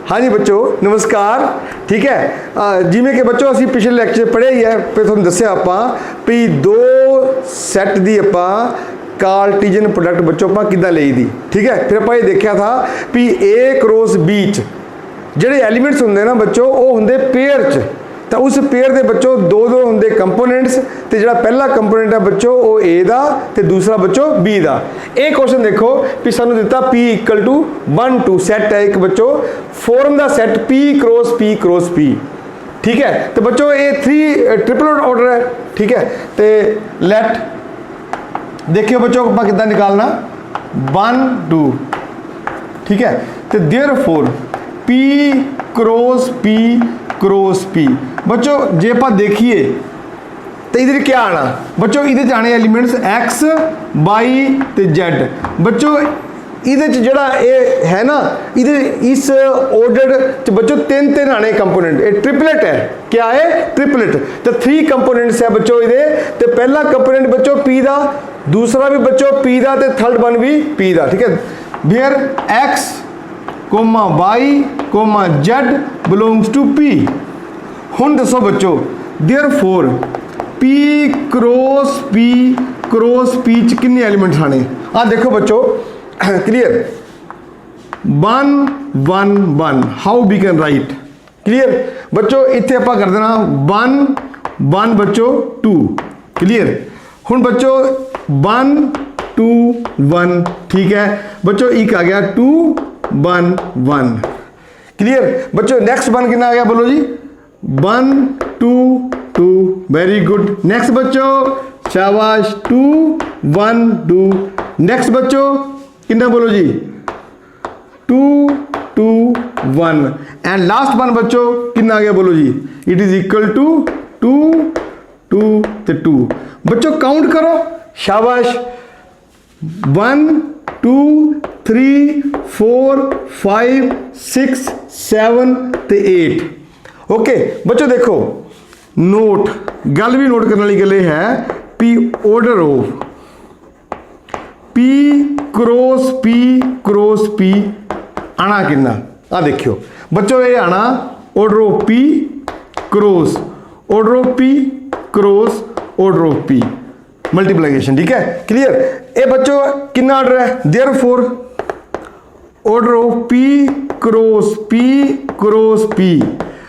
हाँ जी बच्चों नमस्कार। ठीक है जिमें कि बच्चों असी पिछले लैक्चर पढ़े ही है, फिर तुहानूं दस्सिया आपां भी दो सैट दी आपां कार्टीजन प्रोडक्ट बच्चों आपां किद्दां लई दी। ठीक है, फिर आपां ये देखिया था भी ए क्रॉस बी च जिहड़े एलीमेंट्स हुंदे ना बच्चों वो हुंदे पेयर च, तो उस पेयर के बच्चों दो दो होंगे कंपोनेंट्स, तो जो पहला कंपोनेंट है बच्चों वो ए का तो दूसरा बच्चों बी का। एक क्वेश्चन देखो भी सानू दिता P इक्वल टू 1 2 सैट है एक बच्चों फॉर्म का सैट P क्रॉस P। ठीक है, तो बच्चों ये 3 ट्रिपल ऑर्डर है। ठीक है, तो लेट देखियो बच्चों आप कितना निकालना 1 2। ठीक है, तो देयरफॉर P क्रॉस P बच्चों जे आप देखिए तो इधर क्या आना बच्चों, इधर आने एलिमेंट्स X Y तो Z। बच्चों इधर जड़ा ये है ना इधर इस ऑर्डर बच्चों तीन आने कंपोनेंट, ये ट्रिपलेट है। क्या है? ट्रिपलेट। तो 3 कंपोनेंट्स है बच्चों इधर। तो पहला कंपोनेंट बच्चों P का, दूसरा भी बच्चों P का, तो थर्ड वन भी P का। ठीक है, where X Y Z belongs to P। हुण दसो बच्चों देयरफॉर P क्रॉस P च कितने एलिमेंट्स आने? आ देखो बच्चों clear 1 1 1 how we can write clear बच्चों। इत्थे आपां कर देना 1 1 बच्चों 2 क्लियर। हुण बच्चों 1 2 1 ठीक है बच्चों, एक आ गया 2 1 1 क्लियर। बच्चों नेक्स्ट वन कितना आ गया बोलो जी 1 2 2 वेरी गुड। नेक्स्ट बच्चों शाबाश 2 1 2। नेक्स्ट बच्चों कितना बोलो जी 2 2 1 एंड लास्ट वन बच्चों कितना आ गया बोलो जी इट इज इक्वल टू 2 2 2। बच्चों काउंट करो शाबाश 1 2 3 4 5 6 7 तो 8। ओके बच्चों देखो नोट गल भी नोट करने वाली गल है P order of P cross P आना कितना आ देखियो बच्चों ये आना order of P cross of P multiplication. ठीक है क्लियर। ये बच्चों कितना ऑर्डर है therefore order of P cross P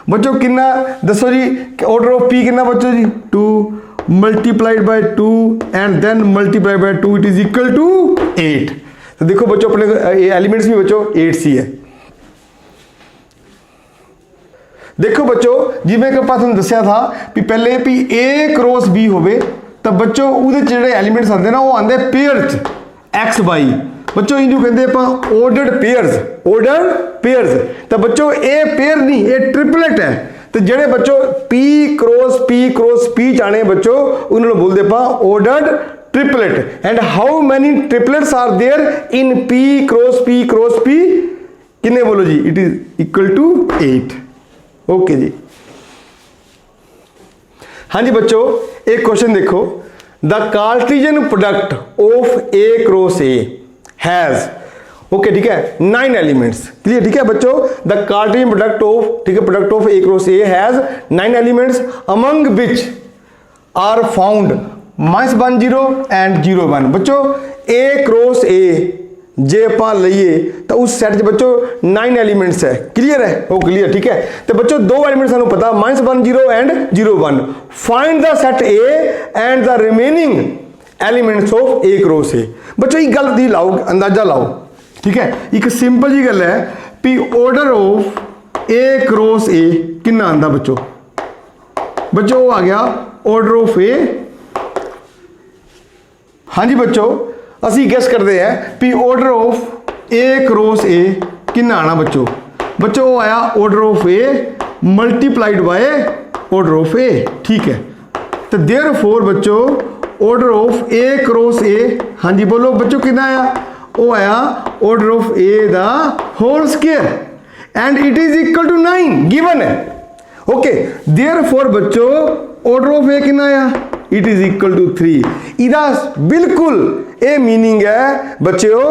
बच्चों कितना दसो जी ऑर्डर ऑफ P कितना बच्चों जी 2 multiplied by 2 and then multiplied by 2 it is equal to 8। तो देखो बच्चों अपने एलिमेंट्स भी बच्चों 8 सी है। देखो बच्चों जिवें कि ਆਪਾਂ ਤੁਹਾਨੂੰ ਦੱਸਿਆ था भी पहले भी A क्रॉस B होवे तो बच्चों ਉਹਦੇ ਜਿਹੜੇ एलिमेंट्स आते ना वो आते पेयर च X Y। बच्चों इनू कहते हैं ऑर्डर्ड पेयर्स। तो बच्चों ये पेयर नहीं ये ट्रिपलेट है। तो जेडे बच्चों P क्रॉस P जाने बच्चों उन्होंने बोलते पा ordered triplet. And how many triplets are there in P cross P कितने बोलो जी it is equal to 8। Okay जी हाँ जी बच्चों एक क्वेश्चन देखो the Cartesian product of A cross A has okay ठीक है 9 एलिमेंट्स क्लियर। ठीक है बच्चों द कार्टेशियन प्रोडक्ट ऑफ ठीक है product of A cross A has 9 elements among which are found -1 0 and 0 1। बच्चों A क्रॉस A जे आप लीए तो उस सैट बच्चों 9 एलिमेंट्स है क्लियर है वो क्लियर। ठीक है तो बच्चों 2 एलिमेंट्स सानू पता -1 0 and 0 1। Find the set A and the remaining elements of A cross A। बच्चों एक गल दी लाओ अंदाजा लाओ। ठीक है एक सिंपल जी गल है भी order of A cross A कितना आंदा बच्चों वो आ गया ऑर्डर ऑफ A। हाँ जी बच्चों असी गैस करते हैं भी order of A cross A कितना आना बच्चों वो आया order of A multiplied by order of A। ठीक है तो देयरफॉर बच्चों order of A cross A हाँ जी बोलो बच्चों कितना आया वो आया order of A the whole square and it is equal to 9 given है। ओके देयरफॉर बच्चों ऑर्डर ऑफ A कितना आया इट इज इक्वल टू 3। इदा बिल्कुल ए मीनिंग है बच्चों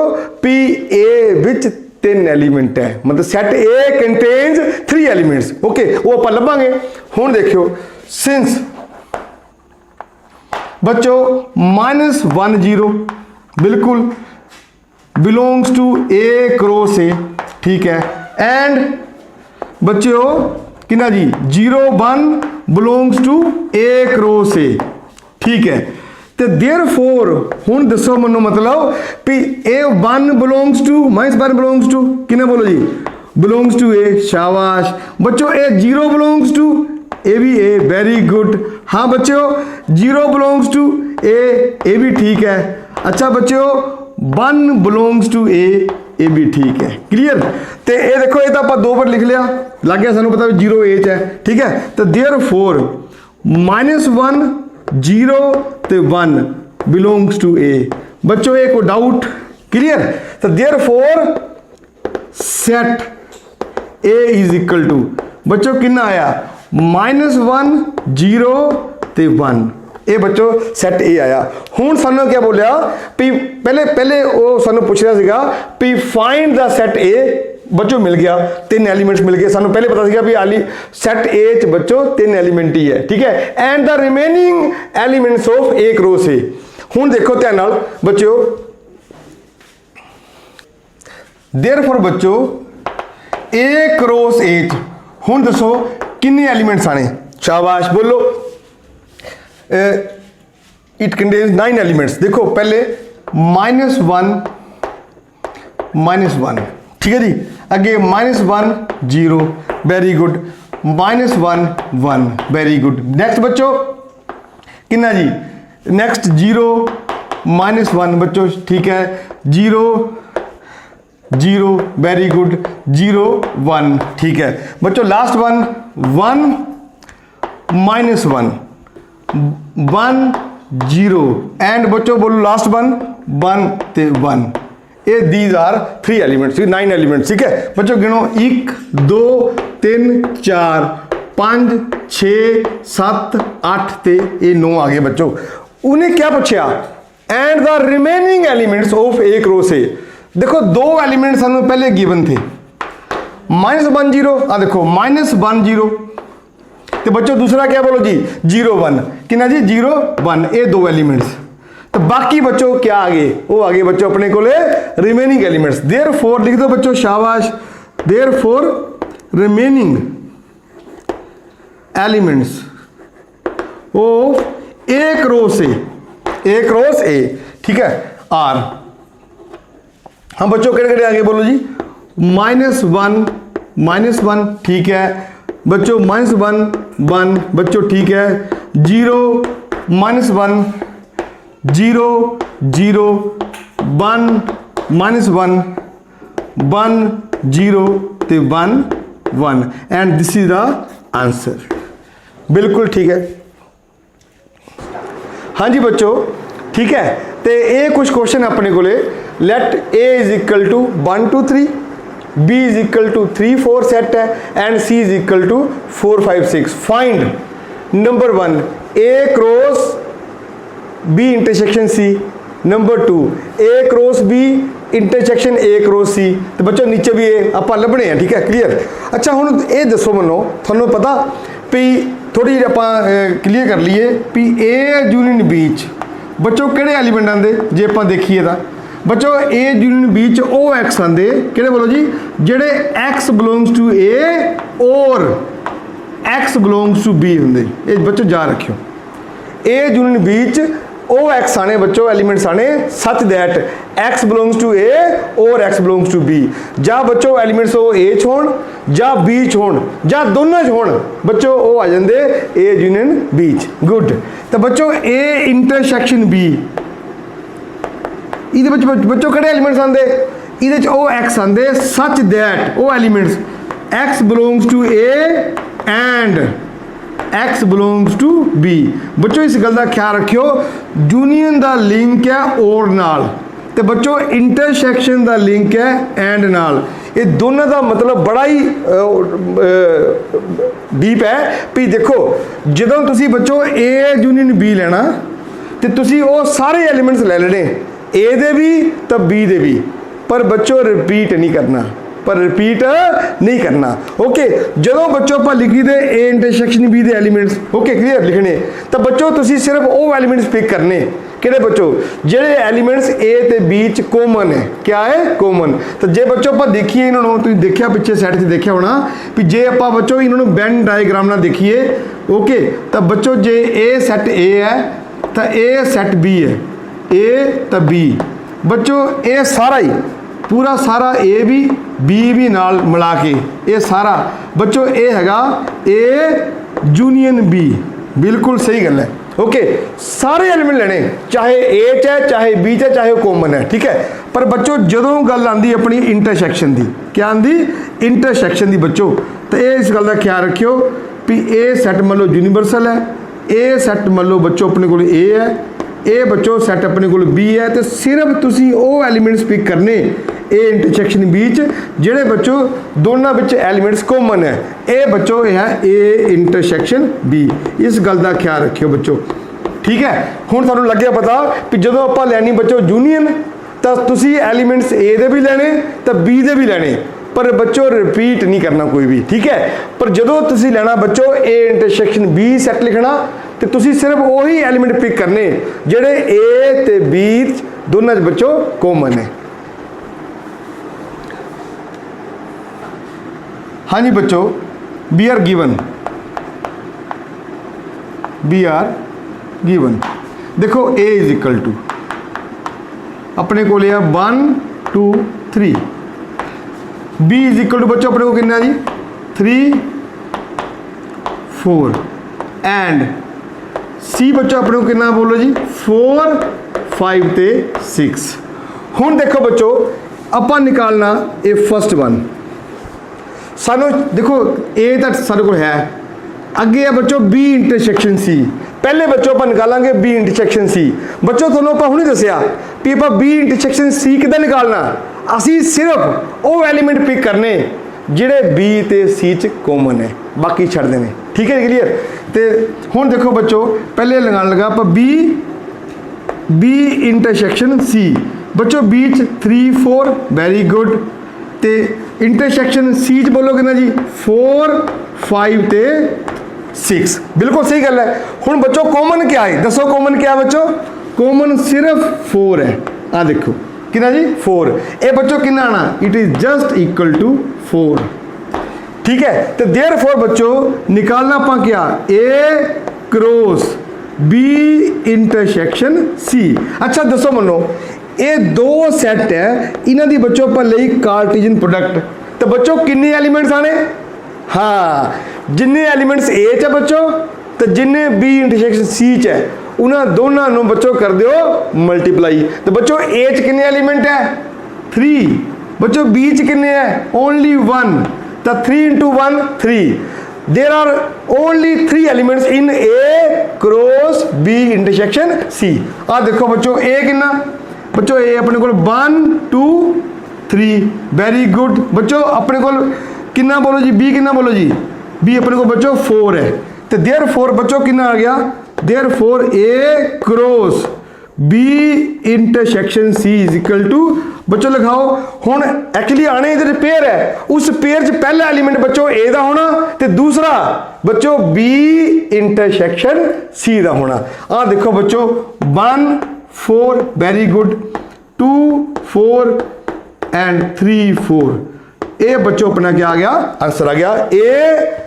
पी ए विच 3 एलीमेंट है, मतलब सैट ए कंटेन्स 3 एलीमेंट्स। ओके, वो आप लभांगे। हुण देखियो, सिंस बच्चों -1 0 बिल्कुल belongs to A cross A, ठीक है। एंड बच्चों किना जी 0 1 belongs to A cross A, ठीक है। तो देयरफॉर हुण दसो मनु मतलब भी A 1 belongs to -1 belongs to किना बोलो जी बिलोंग्स टू ए, शाबाश बच्चों। ए 0 बिलोंग्स टू ए भी ए, वेरी गुड। हाँ बच्चों 0 बिलोंग्स टू ए भी ठीक है। अच्छा बच्चों 1 बिलोंग्स टू ए भी ठीक है। क्लियर। तो ये देखो ये तो आप 2 पर लिख लिया, लग गया सानू पता 0 ए च है, ठीक है। तो देयरफॉर -1 0 ते 1 बिलोंग्स टू ए। बच्चों एक डाउट क्लियर। तो therefore set A is equal to बच्चों कितना आया -1 0 ते 1, ये बच्चों सैट ए आया। हुण सानू क्या बोलिया भी पहले वो सानू पुछ रहा सीगा भी फाइंड द सैट ए, बच्चों मिल गया 3 एलीमेंट्स मिल गए सानू। पहले पता सीगा भी आली सैट ए च बच्चों 3 एलीमेंट ही है, ठीक है। And the remaining elements of A cross ए। हुण देखो ध्यान नाल बच्चों, देयरफॉर बच्चों ए क्रॉस ए च हुण दसो कितने एलीमेंट्स आने, शाबाश बोलो। It contains 9 elements. देखो पहले -1 ठीक है जी, अगे -1 0 very good, -1 1 very good. Next बच्चों कितना जी, नेक्स्ट 0 -1 बच्चों, ठीक है। 0 0 वेरी गुड, 0 1 ठीक है बच्चों। लास्ट 1 -1 1 0 एंड बच्चों बोलो लास्ट 1 ते 1। ये दीज आर 3 एलिमेंट्स, 9 एलिमेंट्स, ठीक है बच्चों। गिनो 1 2 3 4 5 6 7 8 ते ये 9 आ गए बच्चों। उन्हें क्या पूछा and the remaining elements of A cross ए। देखो 2 एलिमेंट्स हमें पहले गिवन थे, -1 0 आ देखो -1 0 तो बच्चों दूसरा क्या बोलो जी 0 1 कितना जी 0 1, ये 2 एलिमेंट्स। तो बाकी बच्चों क्या आगे, वो आगे बच्चों अपने को रिमेनिंग एलिमेंट्स। देयरफॉर लिख दो बच्चों, शाबाश। Therefore remaining elements of A cross A, ठीक है आर। हाँ बच्चों केड़े आगे बोलो जी -1 ठीक है बच्चों, -1 1 बच्चों ठीक है। 0 -1 0 0 1 -1 1 0 ते 1 1 and this is the answer. बिल्कुल ठीक है। हाँ जी बच्चों ठीक है। तो ये कुछ क्वेश्चन अपने को let A is equal to 1 2 3, B is equal to 3 4 set है and C is equal to 4 5 6। Find number 1 A cross B intersection C, number 2 A cross B intersection A cross C। तो बच्चों नीचे भी ये आप लभने हैं, ठीक है क्लियर। अच्छा हुण ये दसो मनो थानू पता भी थोड़ी आप क्लीयर कर लीए भी A यूनियन B बच्चों किहड़े एलीमेंट आंदे जे आप देखिए तो बच्चों ए यूनियन बी च ओ एक्स आंदे किहड़े बोलो जी जेड़े एक्स बिलोंग्स टू ए और एक्स बिलोंग्स टू बी होंदे। ये बच्चों जा रखियो ए यूनियन बी च ओ एक्स आने बच्चों एलिमेंट्स आने such that x belongs to A और एक्स बिलोंग्स टू बी। जा बच्चों एलिमेंट्स ओ ए च होण जा बी च होण जा दोनों च होण बच्चों ओ आ जांदे ए यूनियन बी च। गुड। तो बच्चों ए इंटरसेक्शन बी इहदे विच बच्चों किहड़े एलिमेंट्स आंदे इहदे च ओ एक्स आंदे सच दैट ओ elements X belongs to A and X belongs to B. बच्चों इस गल का ख्याल रखियो यूनियन का लिंक है और नाल ते बच्चों इंटरसेक्शन का लिंक है एंड नाल। ये दोनों का मतलब बड़ा ही डीप है भी देखो जो तुसी बच्चों ए यूनियन बी लेना तो तुसी वो सारे एलिमेंट्स ले लेने ए दे भी तो बी दे भी पर बच्चों रिपीट नहीं करना, पर रिपीट नहीं करना। ओके, जो बच्चों आप लिखी दे ए इंटरसेक्शन बी दे एलीमेंट्स, ओके क्लियर लिखने, तो बच्चों तुसी सिर्फ वो एलीमेंट्स पिक करने किहड़े बच्चों जेडे एलीमेंट्स ए ते बी च कॉमन है। क्या है? कॉमन। तो जे बच्चों आप देखिए इन्होंने, तुम देखिया पिछले सैट से देखिया होना भी जे आप बच्चों इन्होंने बैन डायग्राम ना देखिए, ओके, तो बच्चों जे ए सैट ए है तो ए सैट बी है, ए तो बी, बच्चों ये सारा ही पूरा सारा ए भी नाल मिला के ये सारा बच्चों ये हैगा ए यूनियन बी, बिल्कुल सही गल है। ओके, सारे एलिमेंट लेने चाहे ए च है चाहे बी च है चाहे कॉमन है, ठीक है। पर बच्चों जदों गल आंदी अपनी इंटरसैक्शन दी, क्या आंदी? इंटरसैक्शन दी बच्चों, तो ये इस गल का ख्याल रखियो भी ए सैट मान लो यूनीवर्सल है, ए सैट मान लो बच्चों अपने को ए है, ए बच्चों सैट अपने को बी है, तो सिर्फ तुसी वो एलीमेंट्स पिक करने ए इंटरसैक्शन बीच जेडे बच्चों दोनों बिच एलीमेंट्स कॉमन है, ए बच्चों ये है ए इंटरसैक्शन बी। इस गल का ख्याल रखियो बच्चों, ठीक है। हुण तुहानूं लग्गिया पता भी जदों आपां लैनी बच्चों यूनियन तो तुसी एलीमेंट्स ए दे भी लेने तो बी दे भी लेने, पर बच्चों रिपीट नहीं करना कोई भी, ठीक है। पर जदों तुसी लेना बच्चों ए इंटरसैक्शन बी सैट लिखना तो तुसी सिर्फ वही एलीमेंट पिक करने जेडे ए ते बी दोनों बच्चों कॉमन है। हाँ जी बच्चों, बी आर गिवन, देखो ए इज इक्वल टू अपने को लिया 1 2 3, बी इज इक्वल टू बच्चों अपने को कितना जी 3 4 एंड सी बच्चों अपने को कितना बोलो जी 4 5 ते 6। हुण देखो बच्चों अपन निकालना ए फर्स्ट वन, सानू देखो ए तो सारे को है, अगे है बच्चों बी इंटरसैक्शन सी, पहले बच्चों आप निकालेंगे बी इंटरसैक्शन सी। बच्चों थोड़ा आप हुणे दसिया भी आप बी इंटरसैक्शन सी किदा निकालना, असी सिर्फ वो एलीमेंट पिक करने जिहड़े बी ते सी च कॉमन है, बाकी छड़ देने, ठीक है क्लियर। तो हुण देखो बच्चों पहले लगाने लगा आप बी इंटरसैक्शन सी, बच्चों बी च 3 4 वेरी गुड, ते इंटरसैक्शन सी च बोलो कितना जी 4 5 ते 6, बिल्कुल सही गल है। हुण बच्चों कॉमन क्या है दसो, कॉमन क्या है बच्चों? कॉमन सिर्फ 4 है, आ देखो कितना जी 4, ये बच्चों कितना आना it is just equal to 4, ठीक है। तो देयरफॉर बच्चों निकालना अपना क्या A cross B intersection C. अच्छा दसो मनो ये दो सैट है, इन्हां दी बच्चों पर लई कार्टेशियन प्रोडक्ट, तो बच्चों कितने एलीमेंट्स आने? हाँ, जिन्ने एलीमेंट्स ए च बच्चों तो जिन्ने बी इंटरसैक्शन सी च है उन्होंने दोनों नू बच्चों कर दियो मल्टीप्लाई। तो बच्चों ए च कितने एलीमेंट है 3, बच्चों बी च कितने है ओनली 1, तो 3 into 1 3, there are only 3 elements in A cross B intersection C. आ देखो बच्चों ए कितना बच्चों ए अपने को 1 2 3 वेरी गुड, बच्चों अपने को कितना बोलो जी बी कितना बोलो जी बी अपने को बच्चों 4 है, तो देयरफॉर बच्चों कितना आ गया therefore A cross B intersection C is equal to बच्चों लिखाओ। हुण एक्चुअली आने इधर पेयर है, उस पेयर च पहला एलिमेंट बच्चों ए दा होना ते दूसरा बच्चों बी इंटरसैक्शन सी दा होना। आ देखो बच्चों 1 4 वेरी गुड, 2 4 एंड 3 4, ए बच्चों अपना क्या आ गया आंसर आ गया ए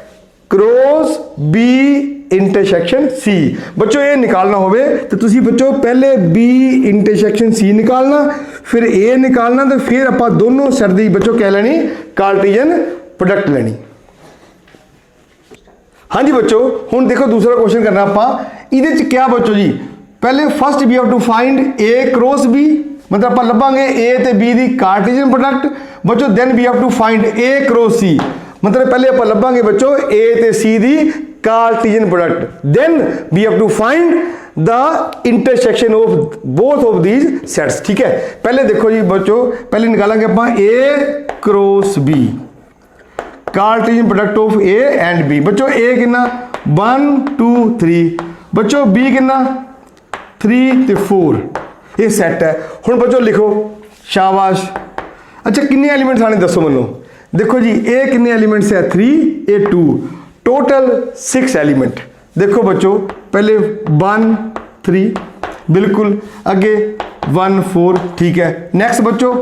क्रॉस बी इंटरसैक्शन सी। बच्चों ये निकालना होवे तो तुसी बच्चों पहले बी इंटरसैक्शन सी निकालना, फिर ए निकालना, तो फिर आप दोनों सैट दी बच्चों क्या लेनी कार्टेशियन प्रोडक्ट लेनी। हाँ जी बच्चों हुण देखो दूसरा क्वेश्चन करना आप इहदे च क्या बच्चों जी पहले first we have to find A cross B, मतलब आप लभांगे ए ते बी दी कार्टेशियन प्रोडक्ट बच्चों, then we have to find A cross C, मतलब पहले आप लभांगे बच्चों ए ते सी दी Cartesian product, then we have to find the intersection of both of these sets. ठीक है, पहले देखो जी बच्चों पहले निकालेंगे आप A cross B Cartesian product of A and B. बच्चों ए कितना 1 2 3, बच्चों बी कितना 3 ते 4, ये सेट है। हुण बच्चों लिखो शाबाश अच्छा कितने एलिमेंट्स आने दसो मैनू। देखो जी ए कितने एलिमेंट्स है 3 ए 2 टोटल 6 एलिमेंट। देखो बच्चों पहले 1 3 बिल्कुल अगे 1 4 ठीक है। नेक्स्ट बच्चों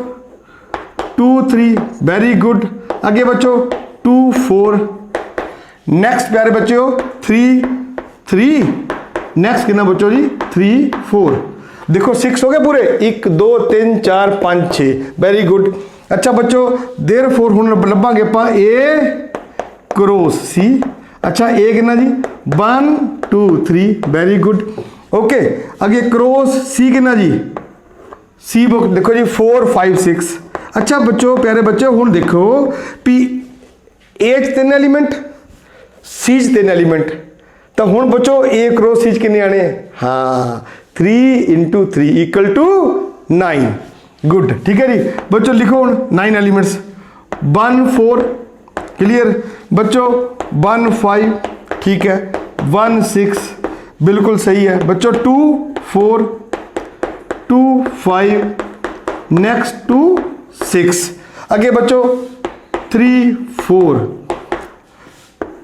2 3 वेरी गुड। आगे बच्चों 2 4 नेक्स्ट प्यारे बच्चों 3 3 नेक्स्ट कितना बच्चों जी 3 4। देखो 6 हो गए पूरे 1 2 3 4 5 6 वेरी गुड। अच्छा बच्चों देर फोर हूँ लभांगे आप ए क्रॉस सी। अच्छा ए कितना जी 1 2 3 वेरी गुड ओके। आगे क्रॉस सी कितना जी सी बुक देखो जी 4 5 6। अच्छा बच्चों प्यारे बच्चों हूँ देखो भी ए 3 एलीमेंट सी 3 एलीमेंट तो हूँ बच्चों ए क्रॉस सी कितने आने हाँ 3 × 3 = 9 गुड ठीक है जी। बच्चों लिखो 9 एलिमेंट्स 1 4 क्लियर बच्चों 1 5 ठीक है 1 6 बिल्कुल सही है बच्चों 2 4 2 5 नेक्स्ट 2 6 आगे बच्चों 3 4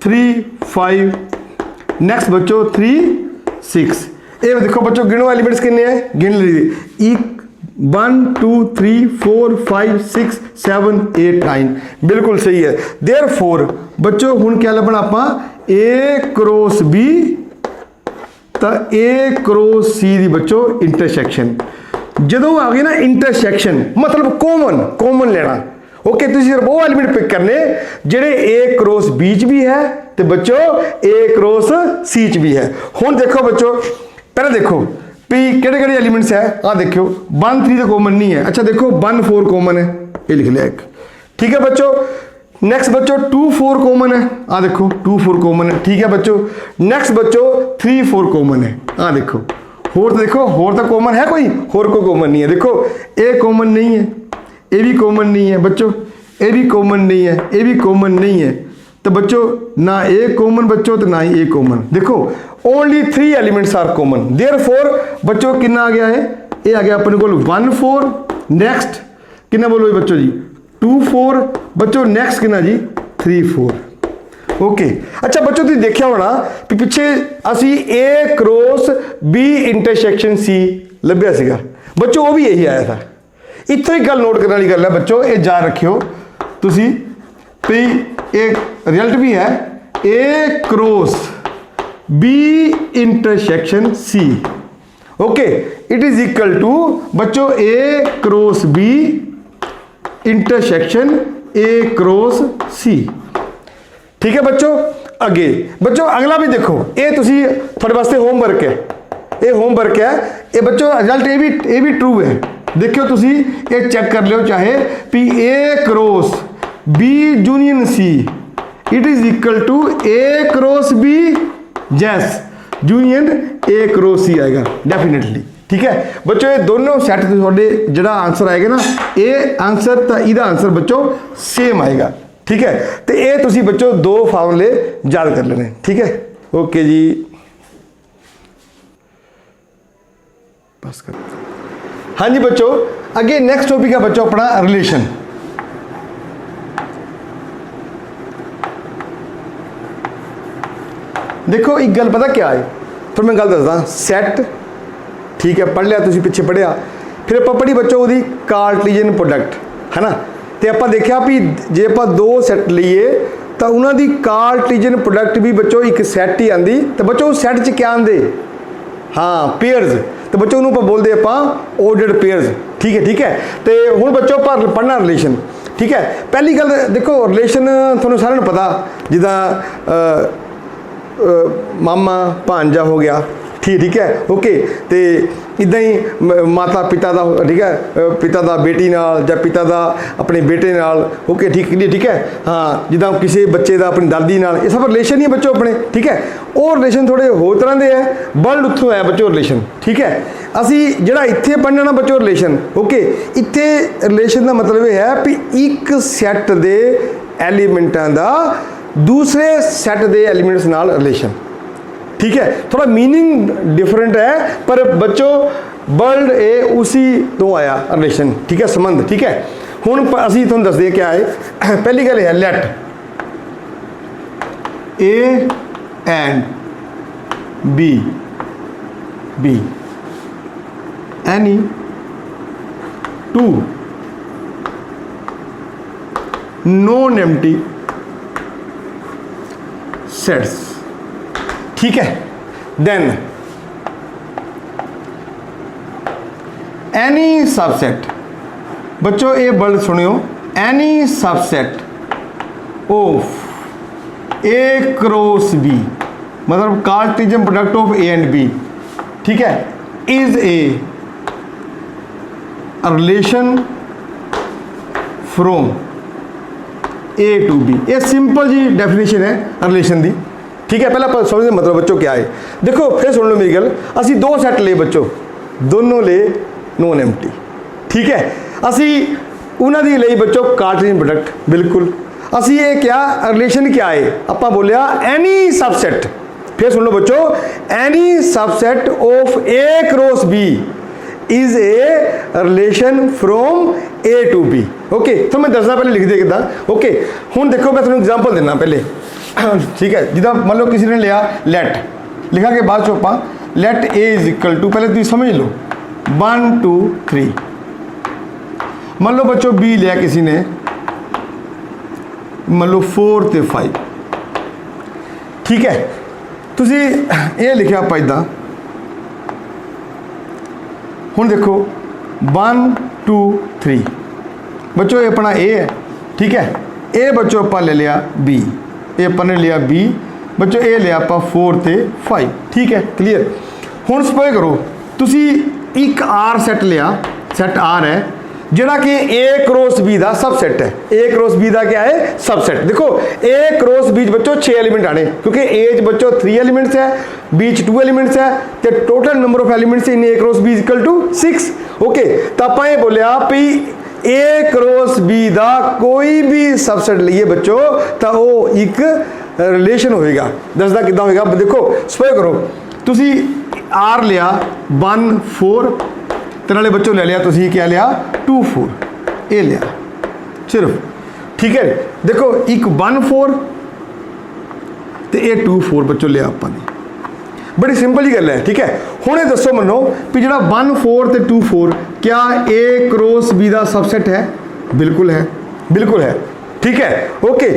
3 5 नेक्स्ट बच्चों 3 6। ये देखो बच्चों गिनो एलिमेंट्स कितने हैं गिन लीजिए 1 2 3 4 5 6 7 8 9 बिल्कुल सही है। देयरफॉर बच्चों हुण क्या लभना आपां ए क्रॉस बी तो ए क्रॉस सी दी बच्चों इंटरसैक्शन जदों आ गए ना इंटरसैक्शन मतलब कॉमन लेना ओके। तुसीं सिर्फ वो एलिमेंट पिक करने जेडे ए क्रॉस बी च भी है तो बच्चों ए क्रॉस सी च भी है। हुण देखो बच्चों पहले देखो भी केड़े एलिमेंट्स है आ देखो 1 3 तो कॉमन नहीं है। अच्छा देखो 1 4 कॉमन है ये लिख लिया एक ठीक है बच्चों। नेक्स्ट बच्चों 2 4 कॉमन है आ देखो 2 4 कॉमन है ठीक है बच्चों। नेक्स्ट बच्चों 3 4 कॉमन है आ देखो होर तो देखो होर तो कॉमन है कोई होर को कॉमन नहीं है। देखो ए कॉमन नहीं है ए भी कॉमन नहीं है बच्चों ए भी कॉमन नहीं है ए भी कॉमन नहीं है तो बच्चों ना ए कॉमन बच्चों तो ना ही ए कॉमन। देखो only 3 elements are common therefore बच्चों कितना आ गया है ये आ गया अपने को 1 4 नेक्स्ट कितना बोलो बच्चों जी 2 4 बच्चों नेक्स्ट कितना जी 3 4 ओके। अच्छा बच्चों तुम देखा होना कि पिछे असी ए क्रॉस बी इंटरसैक्शन सी लभ्या सीगा बच्चों वो भी यही आया था। इतनी गल नोट करने वाली गल है बच्चों ये जा रखियो तुसी भी एक रिजल्ट भी है A cross B intersection C okay it is equal to बच्चों A cross B intersection A cross C ठीक है बच्चों। अगे बच्चों अगला भी देखो ये तुसी थोड़े वास्ते होमवर्क है ये होमवर्क है ये बच्चों रिजल्ट ये भी ट्रू है। देखियो तुसी ये चेक कर लो चाहे पी A cross B union C it is equal to A cross B जैस यूनियन ए क्रॉस सी आएगा डेफिनेटली ठीक है बच्चों। ये दोनों सैट थोड़े जरा आंसर आएगा ना ये आंसर तो इहदा आंसर बच्चों सेम आएगा ठीक है। तो ये तुसी बच्चों 2 फार्मूले याद कर लेने ठीक है ओके जी बस कर। हाँ जी बच्चों अगे नेक्स्ट टॉपिक है बच्चों अपना रिलेशन। देखो एक गल पता क्या है फिर मैं गल दसदा सैट ठीक है पढ़ लिया तुसी पिछे पढ़िया फिर आप पढ़ी बच्चों वो कार्टेशियन प्रोडक्ट है ना तो आप देखा भी जे आप 2 सैट लीए तो उन्होंने कार्टेशियन प्रोडक्ट भी बच्चों एक सैट ही आती तो बच्चों उस सैट च क्या आते हाँ पेयर्स तो बच्चों उन्होंने बोलते आप ऑर्डर्ड पेयर्स ठीक है। तो हूँ बच्चों पर पढ़ना रिलेशन ठीक है। पहली गल देखो रिलेशन थोड़ा सारे पता जिदा मामा भांजा हो गया ठीक है ओके। तो इदा ही माता पिता का ठीक है पिता का बेटी नाल या पिता का अपने बेटे नाल ओके ठीक है हाँ जिदा किसी बच्चे का अपनी दादी नाल ये सब रिलेशन ही है बच्चों अपने ठीक है। और रिलेशन थोड़े होर तरह के है वर्ल्ड उत्थों है बच्चों रिलेशन ठीक है। असी जरा इत्थे पढ़ना ना बच्चों रिलेशन ओके इत्थे रिलेशन का मतलब यह है भी एक सैट के एलीमेंटा का दूसरे सैट के एलीमेंट्स नाल रिलेशन ठीक है। थोड़ा मीनिंग डिफरेंट है पर बच्चों वर्ल्ड ए उसी तो आया रिलेशन ठीक है संबंध ठीक है। हुण असीं तुहानूं दसदे क्या है। पहली गल है let A and B any two non empty sets, ठीक है। देन एनी सबसेट, बच्चों ये वर्ड सुनियो, any subset of A cross B, मतलब Cartesian product of A and B, ठीक है, is a relation from A to B. ये simple जी डेफिनेशन है रिलेशन दी, ठीक है। पहले आप समझते मतलब बच्चों क्या है। देखो फिर सुन लो मेरी गल, असी दो सैट ले बच्चों, दोनों ले नॉन एम्प्टी, ठीक है। असी उन्होंने ਲਈ बच्चों कार्टेशियन प्रोडक्ट, बिल्कुल। असी ये क्या रिलेशन क्या है, आप बोलिया एनी सबसेट। फिर सुन लो बच्चों, any subset of A cross B is a relation from A to B. Okay, तो मैं दसदा पहले लिख दिया कि ओके। हुण देखो मैं तुहानूं एग्जाम्पल देना पहले, ठीक है। जिदा मान लो किसी ने लिया लेट, लिखा के बाद चो आप let A is equal to, पहले तुम समझ लो 1 2 3। मान लो बच्चों बी लिया किसी ने, मान लो 4 ते 5, ठीक है। तुसी ये लिखा आप इदा, हुण देखो 1 2 3 बच्चों ये अपना ए है, ठीक है। ए बच्चों आप ले लिया बी, ये अपने लिया बी, बच्चों ये लिया आप 4 ते 5, ठीक है, क्लीयर। हुण सपोज करो तुसी एक आर सैट लिया, सैट आर है जिहड़ा कि ए क्रॉस बी का सबसैट है। ए क्रॉस बी का क्या है, सबसैट। देखो ए क्रॉस बी बच्चों 6 एलीमेंट आने, क्योंकि ए बच्चों 3 एलीमेंट्स है, बी 2 एलीमेंट्स है, तो total number of elements in A cross B equal to 6। Okay, तो आप ये बोलिया भी ए क्रॉस बी का कोई भी सबसैट लीए बच्चों तो वो एक रिलेशन होएगा। दसदा कितना होएगा, देखो सपोज करो तुसी आर लिया 1 4 ते नाले बच्चों ले लिया तुसी क्या लिया 2 4, ए लिया सिर्फ, ठीक है। देखो एक 1 4 तो ये 2 4 बच्चों लिया आपने, बड़ी सिंपल ही गल है, ठीक है। हुण ये दसो मनो भी जो 1 4 ते 2 4 क्या ए क्रॉस बी का सबसैट है, बिल्कुल है, बिल्कुल है, ठीक है। ओके,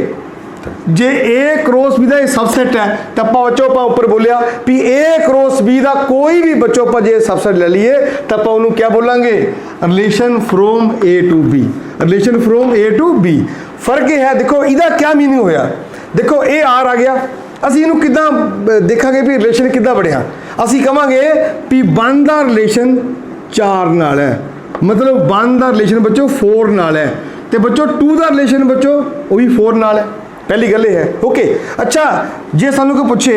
जे ए क्रॉस बी का सबसैट है तो आप बच्चों आप ऊपर बोलिया भी ए क्रॉस बी का कोई भी बच्चों आप जो सबसैट ले लीए तो आप उन्होंने क्या बोलेंगे, relation from A to B, relation from A to B. फर्क ये है, देखो इसका क्या मीनिंग होया, देखो ए आर आ गया, असी इनू किदा देखांगे भी रिलेशन किदा बढ़िया, असी कहांगे भी 1 का रिलेशन 4 नाल है, मतलब 1 का रिलेशन बच्चों 4 नाल है, तो बच्चों 2 का रिलेशन बच्चों वो भी 4 नाल है। पहली गल है। ओके, अच्छा जे सानू को पूछे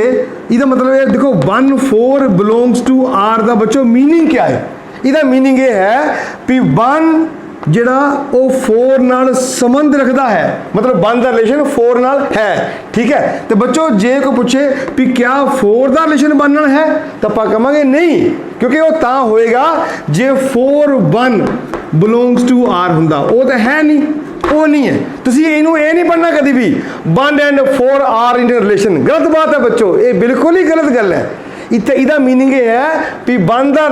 इसका मतलब है, देखो 1 4 बिलोंग्स टू आर का बच्चों मीनिंग क्या है, इसका मीनिंग ये है भी 1 जिहड़ा वो 4 नाल संबंध रखता है, मतलब 1 का रिलेशन 4 नाल है, ठीक है। तो बच्चों जे को पूछे भी क्या 4 का रिलेशन 1 नाल है तो आप कहांगे नहीं, क्योंकि वो तां होएगा जे 4 1 बिलोंग्स टू आर हुंदा, वो तो है नहीं, वो नहीं है। तुसी इनू ये नहीं पढ़ना कभी भी 1 एंड 4 आर इन रिलेशन, गलत बात है बच्चों, ये बिल्कुल ही गलत गल है। इतना इसका मीनिंग ये है कि 1 का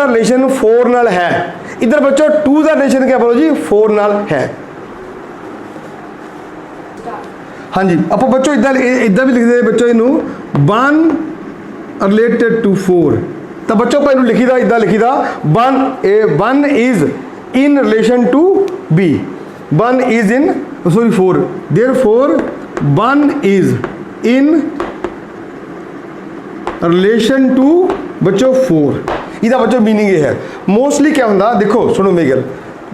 रिलेशन 4 नाल है, इधर बच्चों 2 का रिलेशन क्या बोलो जी 4 नाल है। हाँ जी, आप बच्चों इधर भी लिख दे बच्चों इनू 1 रिलेटेड टू 4, तो बच्चों पर इनू लिखी था इधर लिखी था 1 is in relation to b, 1 is in 4, therefore 1 is in relation to बच्चों 4। इसका बच्चों मीनिंग ये है। मोस्टली क्या होंगे, देखो सुनो मेरी गल,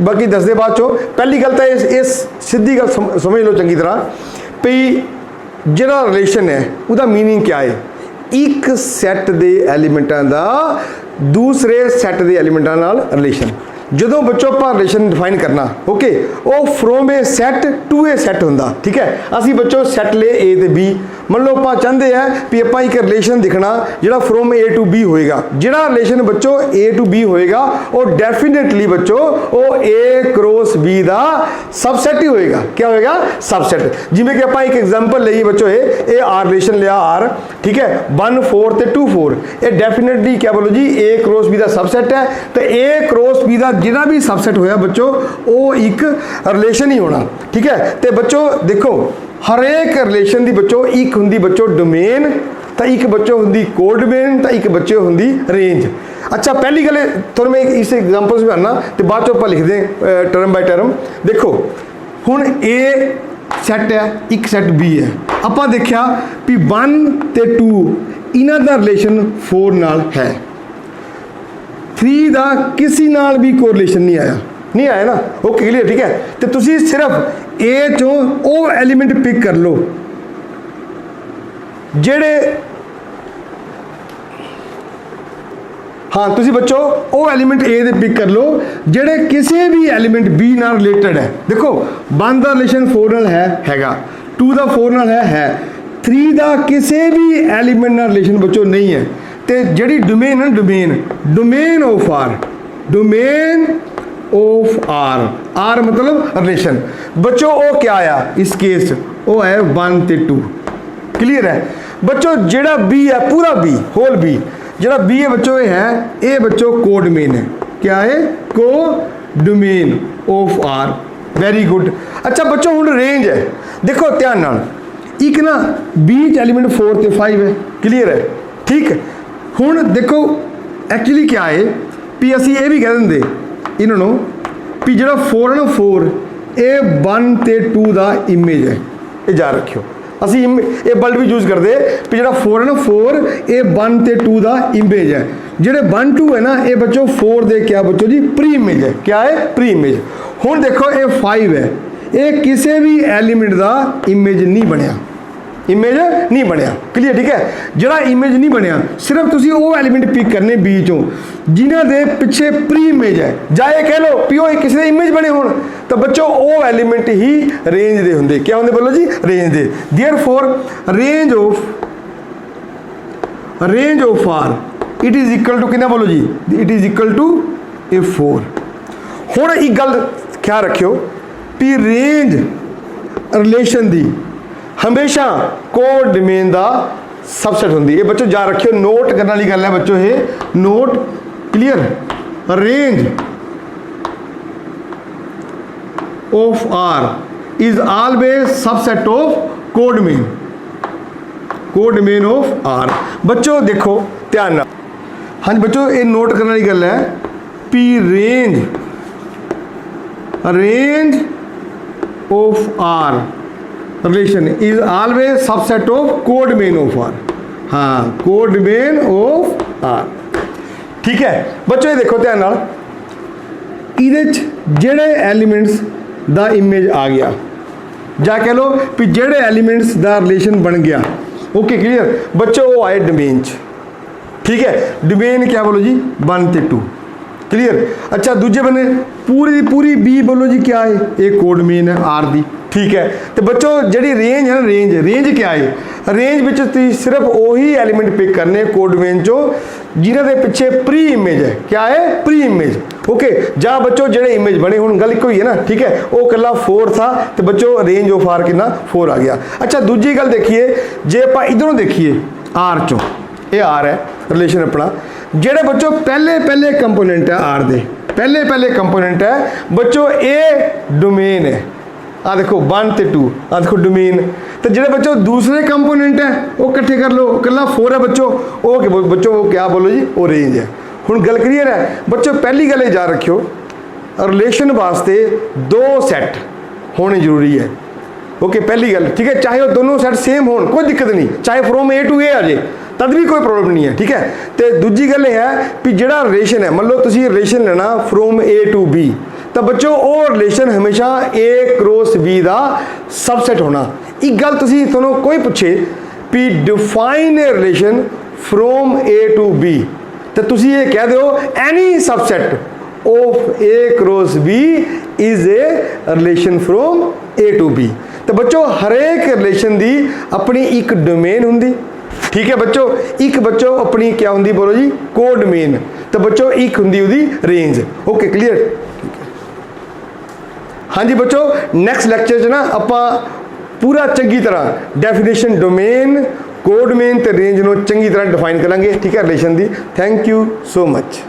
बाकी दस दे बाद चो। पहली गल तो इस सीधी गल समझ लो चंगी तरह भी जिहड़ा रिलेशन है उसका मीनिंग क्या है, एक सैट के एलीमेंटां का दूसरे सैट के एलीमेंटां नाल रिलेशन। ਜਦੋਂ ਬੱਚੋ ਆਪਾਂ ਰਿਲੇਸ਼ਨ ਡਿਫਾਈਨ ਕਰਨਾ ਓਕੇ ਉਹ from A set to A set ਹੁੰਦਾ ਠੀਕ ਹੈ। ਅਸੀਂ ਬੱਚੋ ਸੈਟ ਲਏ ਏ ਤੇ ਬੀ ਮੰਨ ਲਓ ਆਪਾਂ ਚਾਹੁੰਦੇ ਆ ਵੀ ਆਪਾਂ ਇੱਕ ਰਿਲੇਸ਼ਨ ਦਿਖਣਾ ਜਿਹੜਾ ਫਰੋਮ ਏ ਟੂ ਬੀ ਹੋਏਗਾ। ਜਿਹੜਾ ਰਿਲੇਸ਼ਨ ਬੱਚੋ ਏ ਟੂ ਬੀ ਹੋਏਗਾ ਉਹ ਡੈਫੀਨੇਟਲੀ ਬੱਚੋ ਉਹ ਏ ਕ੍ਰੋਸ ਬੀ ਦਾ ਸਬਸੈਟ ਹੀ ਹੋਏਗਾ। ਕੀ ਹੋਏਗਾ? ਸਬਸੈਟ। ਜਿਵੇਂ ਕਿ ਆਪਾਂ ਇੱਕ ਐਗਜ਼ਾਮਪਲ ਲਈਏ ਬੱਚੋ ਇਹ ਆਰ ਰਿਲੇਸ਼ਨ ਲਿਆ ਆਰ ਠੀਕ ਹੈ 1 4 ਤੇ 2 4 ਇਹ ਡੈਫੀਨੇਟਲੀ क्या बोलो जी ए क्रॉस बी का सबसेट है। तो ए क्रॉस बी का जिहड़ा भी सबसेट होया बच्चों वो एक रिलेशन ही होना ठीक है। तो बच्चों देखो हर एक रिलेशन की बच्चों एक हुंदी बच्चों डोमेन तो एक बच्चों हुंदी कोडोमेन तो एक बच्चों हुंदी रेंज। अच्छा पहली गल थोड़ा मैं इस एग्जाम्पल में आना तो बाद चो आप लिख दें टर्म बाय टर्म। देखो हुण ए सैट है एक सैट बी है आप देखा भी 1 ते 2 इन्हां दा रिलेशन 4 नाल है 3 दा किसी नाल भी कोरिलेशन नहीं आया ना ओके क्लियर ठीक है। तो तुसी सिर्फ ए चों वो एलीमेंट पिक कर लो जेड़े हाँ तुसी बच्चों वो एलीमेंट ए दे पिक कर लो जेड़े किसी भी एलीमेंट बी नाल रिलेटेड है। देखो 1 दा रिलेशन 4 नाल हैगा 2 दा 4 नाल है 3 दा किसी भी एलीमेंट नाल रिलेशन बच्चों नहीं है। तो जिहड़ी डोमेन है डोमेन ऑफ आर आर मतलब रिलेशन बच्चों वो क्या आया इस केस वो है 1 ते 2 क्लियर है। बच्चों जिहड़ा बी है पूरा बी होल बी जिहड़ा बी है बच्चों ये बच्चों कोडोमेन है। क्या है? Codomain of R. Very good. अच्छा बच्चों हुण रेंज है देखो ध्यान नाल एक ना बीच एलीमेंट 4 ते 5 है क्लीयर है ठीक है। हुण देखो एक्चुअली क्या है भी असी ये भी कह देंगे इन्होंने भी जो 4 है ना 4 ये 1 ते 2 का इमेज है ये जा रखियो असी ये वर्ड भी यूज करते भी जो 4 है ना 4 ये 1 ते 2 का इमेज है। जोड़े 1 2 है ना ये बच्चों 4 दे क्या बच्चों जी प्री इमेज है। क्या है? Pre image. हुण देखो ये 5 है ये किसी भी एलीमेंट का इमेज नहीं बनया क्लियर ठीक है। जरा इमेज नहीं बनया सिर्फ तुसी वो एलीमेंट पिक करने बी चों जिन्हां दे पिछे प्री इमेज है जाए कह लो भी वो किसी दे इमेज बने होण तो बच्चों वो एलीमेंट ही रेंज दे हुंदे। क्या हुंदे बोलो जी? रेंज दे। Therefore range of R it is equal to कितना बोलो जी? It is equal to a 4। हुण एक गल ख्याल रखियो भी रेंज रिलेशन दी हमेशा कोडोमेन का सबसेट होंगी। ये बच्चों जा रखियो नोट करने वाली गल है बच्चों ये note clear. Range of R is always subset of codomain of R. बच्चों देखो ध्यान ना हाँ जी बच्चों ये नोट करने वाली गल है पी range of R relation is always subset of codomain of R. हाँ कोडोमेन ऑफ आर ठीक है। बच्चों ये देखो ध्यान नाल इहदे जेड़े एलीमेंट्स दा इमेज आ गया जा कह लो भी जेड़े एलीमेंट्स दा रिलेशन बन गया ओके क्लियर। बच्चों वो आए डोमेन ठीक है। डोमेन क्या बोलो जी? 1 ते 2 क्लियर। अच्छा दूजे बने पूरी बी बोलो जी क्या है? ये कोडोमेन है आर दी ठीक है। तो बच्चों जी रेंज है ना रेंज क्या है? रेंज में सिर्फ वही एलीमेंट पिक करने कोडोमेन चो जिन्हों के पिछे प्री इमेज है। क्या है? Pre image okay. जहाँ बच्चों जेडे इमेज बने हूँ गल एक ही है ना ठीक है। वो कला 4 था तो बच्चों रेंज ऑफ आर कितना 4 आ गया। अच्छा दूजी गल देखिए जे आप इधरों देखिए आर चो ये आर है रिलेशन अपना जेडे बच्चों पहले कंपोनेंट है आर दे पहले कंपोनेंट है बच्चों ए डोमेन है। आ देखो 1 ते 2 आ देखो डोमेन। तो जेडे बच्चों दूसरे कंपोनेंट है वो इकट्ठे कर लो कला 4 है बच्चों वो क्या बोलो जी? वो रेंज है। हुण गल क्लियर है बच्चों। पहली गल जा रखियो रिलेशन वास्ते 2 सैट होने जरूरी है ओके पहली गल ठीक है। चाहे वो दोनों सैट सेम हो कोई दिक्कत नहीं चाहे फ्रोम ए टू ए आ जाए तद भी कोई प्रॉब्लम नहीं है ठीक है। तो दूजी गल है भी जिहड़ा रिलेशन है मान लो तुसीं रिलेशन लेना फ्रोम ए टू बी तो बच्चों वो रिलेशन हमेशा ए क्रॉस बी का सबसेट होना। एक गल तुसीं तुहानूं कोई पूछे भी define a relation from A to B तो तुसीं ये कह दो any subset of A cross B is a relation from A to B. तो बच्चों हरेक रिलेशन की अपनी एक डोमेन होंगी, ठीक है बच्चों। एक बच्चों अपनी क्या होंगी बोलो जी, को डोमेन। तो बच्चों एक होंगी उसकी रेंज। Okay clear. हाँ जी बच्चों, नैक्सट लैक्चर च ना आपां पूरा चंगी तरह डेफिनेशन डोमेन, को डोमेन ते रेंज नूं चंगी तरह डिफाइन करांगे, ठीक है, relation the. Thank you so much.